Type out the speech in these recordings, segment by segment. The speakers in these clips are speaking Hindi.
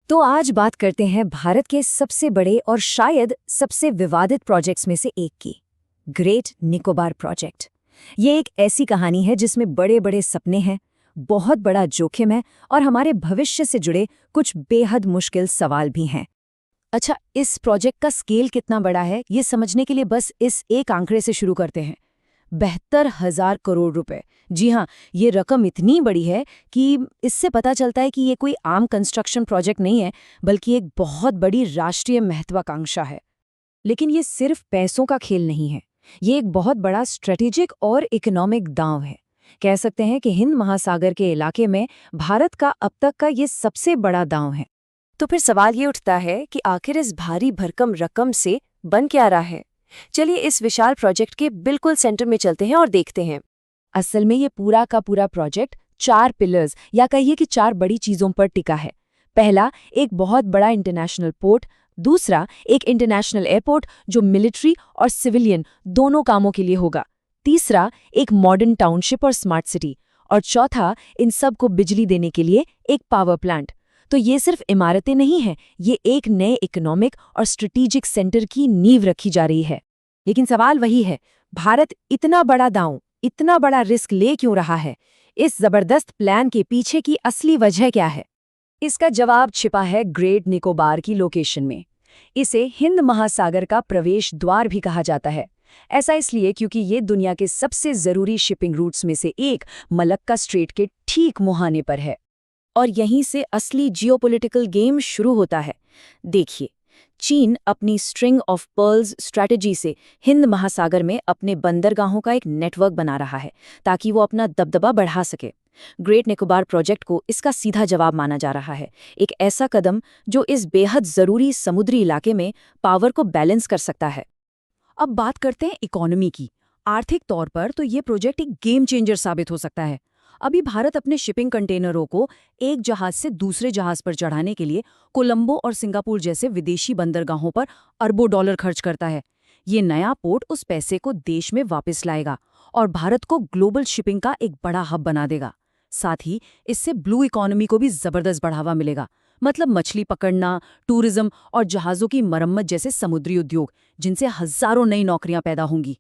तो आज बात करते हैं भारत के सबसे बड़े और शायद सबसे विवादित प्रोजेक्ट्स में से एक की, ग्रेट निकोबार प्रोजेक्ट। ये एक ऐसी कहानी है जिसमें बड़े बड़े सपने हैं, बहुत बड़ा जोखिम है और हमारे भविष्य से जुड़े कुछ बेहद मुश्किल सवाल भी हैं। अच्छा, इस प्रोजेक्ट का स्केल कितना बड़ा है ये समझने के लिए बस इस एक आंकड़े से शुरू करते हैं। 72,000 करोड़ रुपए। जी हाँ, ये रकम इतनी बड़ी है कि इससे पता चलता है कि ये कोई आम कंस्ट्रक्शन प्रोजेक्ट नहीं है, बल्कि एक बहुत बड़ी राष्ट्रीय महत्वाकांक्षा है। लेकिन ये सिर्फ पैसों का खेल नहीं है, ये एक बहुत बड़ा स्ट्रेटेजिक और इकोनॉमिक दांव है। कह सकते हैं कि हिंद महासागर के इलाके में भारत का अब तक का ये सबसे बड़ा दांव है। तो फिर सवाल ये उठता है कि आखिर इस भारी भरकम रकम से बन क्या रहा है। चलिए इस विशाल प्रोजेक्ट के बिल्कुल सेंटर में चलते हैं और देखते हैं। असल में ये पूरा का पूरा प्रोजेक्ट 4 पिलर्स या कहिए कि 4 बड़ी चीजों पर टिका है। पहला, एक बहुत बड़ा इंटरनेशनल पोर्ट। दूसरा, एक इंटरनेशनल एयरपोर्ट जो मिलिट्री और सिविलियन दोनों कामों के लिए होगा। तीसरा, एक मॉडर्न टाउनशिप और स्मार्ट सिटी। और चौथा, इन सब को बिजली देने के लिए एक पावर प्लांट। तो ये सिर्फ इमारतें नहीं हैं, ये एक नए इकोनॉमिक और स्ट्रेटेजिक सेंटर की नींव रखी जा रही है। लेकिन सवाल वही है, भारत इतना बड़ा दांव, इतना बड़ा रिस्क ले क्यों रहा है? इस जबरदस्त प्लान के पीछे की असली वजह क्या है? इसका जवाब छिपा है ग्रेट निकोबार की लोकेशन में। इसे हिंद महासागर का प्रवेश द्वार भी कहा जाता है। ऐसा इसलिए क्योंकि ये दुनिया के सबसे जरूरी शिपिंग रूट्स में से एक मलक्का स्ट्रेट के ठीक मुहाने पर है। और यहीं से असली जियोपॉलिटिकल गेम शुरू होता है। देखिए, चीन अपनी स्ट्रिंग ऑफ पर्ल्स स्ट्रैटेजी से हिंद महासागर में अपने बंदरगाहों का एक नेटवर्क बना रहा है ताकि वो अपना दबदबा बढ़ा सके। ग्रेट निकोबार प्रोजेक्ट को इसका सीधा जवाब माना जा रहा है, एक ऐसा कदम जो इस बेहद जरूरी समुद्री इलाके में पावर को बैलेंस कर सकता है। अब बात करते हैं इकोनॉमी की। आर्थिक तौर पर तो ये प्रोजेक्ट एक गेम चेंजर साबित हो सकता है। अभी भारत अपने शिपिंग कंटेनरों को एक जहाज से दूसरे जहाज पर चढ़ाने के लिए कोलंबो और सिंगापुर जैसे विदेशी बंदरगाहों पर अरबों डॉलर खर्च करता है। ये नया पोर्ट उस पैसे को देश में वापस लाएगा और भारत को ग्लोबल शिपिंग का एक बड़ा हब बना देगा। साथ ही इससे ब्लू इकोनॉमी को भी जबरदस्त बढ़ावा मिलेगा। मतलब मछली पकड़ना, टूरिज्म और जहाज़ों की मरम्मत जैसे समुद्री उद्योग, जिनसे हजारों नई नौकरियां पैदा होंगी।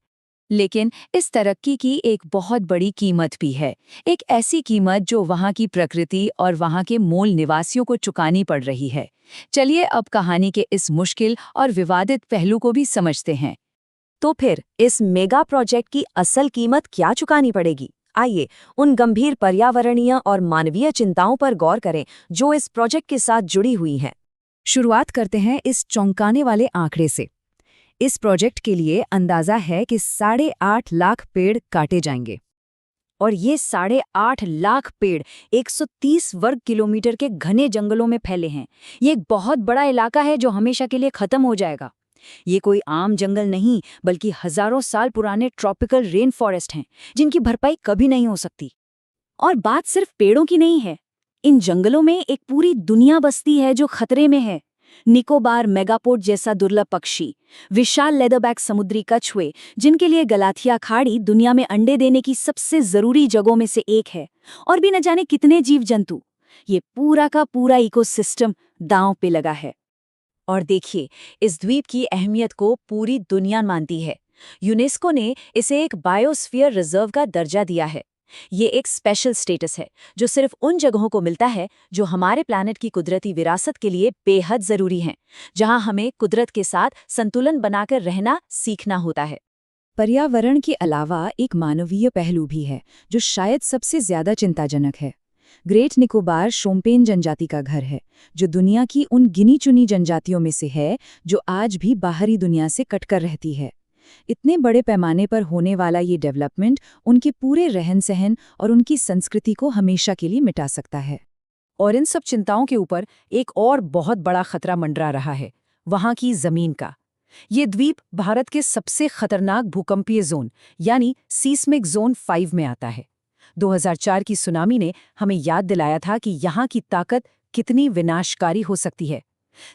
लेकिन इस तरक्की की एक बहुत बड़ी कीमत भी है, एक ऐसी कीमत जो वहाँ की प्रकृति और वहाँ के मूल निवासियों को चुकानी पड़ रही है। चलिए अब कहानी के इस मुश्किल और विवादित पहलू को भी समझते हैं। तो फिर इस मेगा प्रोजेक्ट की असल कीमत क्या चुकानी पड़ेगी? आइए उन गंभीर पर्यावरणीय और मानवीय चिंताओं पर गौर करें जो इस प्रोजेक्ट के साथ जुड़ी हुई हैं। शुरुआत करते हैं इस चौंकाने वाले आंकड़े से। इस प्रोजेक्ट के लिए अंदाजा है कि 8.5 लाख पेड़ काटे जाएंगे। और ये 8.5 लाख पेड़ 130 वर्ग किलोमीटर के घने जंगलों में फैले हैं। ये एक बहुत बड़ा इलाका है जो हमेशा के लिए खत्म हो जाएगा। ये कोई आम जंगल नहीं, बल्कि हजारों साल पुराने ट्रॉपिकल रेन फॉरेस्ट हैं, जिनकी भरपाई कभी नहीं हो सकती। और बात सिर्फ पेड़ों की नहीं है, इन जंगलों में एक पूरी दुनिया बसती है जो खतरे में है। निकोबार मेगापोर्ट जैसा दुर्लभ पक्षी, विशाल लेदरबैक समुद्री कछुए, जिनके लिए गलाथिया खाड़ी दुनिया में अंडे देने की सबसे जरूरी जगहों में से एक है, और भी न जाने कितने जीव जंतु। ये पूरा का पूरा इकोसिस्टम दांव पे लगा है। और देखिए, इस द्वीप की अहमियत को पूरी दुनिया मानती है। यूनेस्को ने इसे एक बायोस्फीयर रिजर्व का दर्जा दिया है। ये एक स्पेशल स्टेटस है जो सिर्फ उन जगहों को मिलता है जो हमारे प्लैनेट की कुदरती विरासत के लिए बेहद जरूरी हैं, जहां हमें कुदरत के साथ संतुलन बनाकर रहना सीखना होता है। पर्यावरण के अलावा एक मानवीय पहलू भी है जो शायद सबसे ज्यादा चिंताजनक है। ग्रेट निकोबार शोम्पेन जनजाति का घर है, जो दुनिया की उन गिनी चुनी जनजातियों में से है जो आज भी बाहरी दुनिया से कटकर रहती है। इतने बड़े पैमाने पर होने वाला ये डेवलपमेंट उनके पूरे रहन सहन और उनकी संस्कृति को हमेशा के लिए मिटा सकता है। और इन सब चिंताओं के ऊपर एक और बहुत बड़ा खतरा मंडरा रहा है, वहाँ की जमीन का। ये द्वीप भारत के सबसे खतरनाक भूकंपीय जोन यानी सीस्मिक जोन 5 में आता है। 2004 की सुनामी ने हमें याद दिलाया था कि यहाँ की ताकत कितनी विनाशकारी हो सकती है।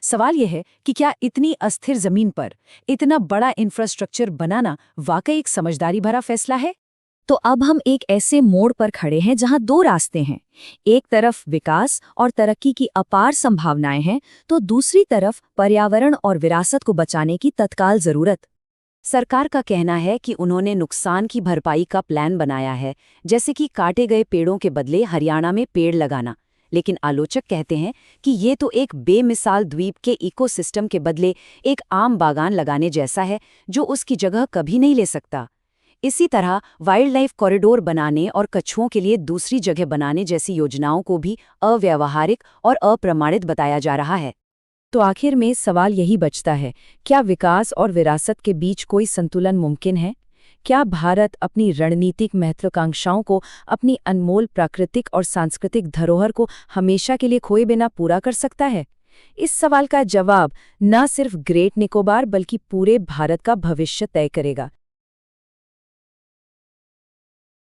सवाल यह है कि क्या इतनी अस्थिर जमीन पर इतना बड़ा इंफ्रास्ट्रक्चर बनाना वाकई एक समझदारी भरा फैसला है? तो अब हम एक ऐसे मोड़ पर खड़े हैं जहां दो रास्ते हैं। एक तरफ विकास और तरक्की की अपार संभावनाएं हैं, तो दूसरी तरफ पर्यावरण और विरासत को बचाने की तत्काल जरूरत। सरकार का कहना है कि उन्होंने नुकसान की भरपाई का प्लान बनाया है, जैसे कि काटे गए पेड़ों के बदले हरियाणा में पेड़ लगाना। लेकिन आलोचक कहते हैं कि ये तो एक बेमिसाल द्वीप के इकोसिस्टम के बदले एक आम बागान लगाने जैसा है, जो उसकी जगह कभी नहीं ले सकता। इसी तरह वाइल्ड लाइफ कॉरिडोर बनाने और कछुओं के लिए दूसरी जगह बनाने जैसी योजनाओं को भी अव्यावहारिक और अप्रमाणित बताया जा रहा है। तो आखिर में सवाल यही बचता है, क्या विकास और विरासत के बीच कोई संतुलन मुमकिन है? क्या भारत अपनी रणनीतिक महत्वाकांक्षाओं को, अपनी अनमोल प्राकृतिक और सांस्कृतिक धरोहर को हमेशा के लिए खोए बिना पूरा कर सकता है? इस सवाल का जवाब न सिर्फ ग्रेट निकोबार बल्कि पूरे भारत का भविष्य तय करेगा।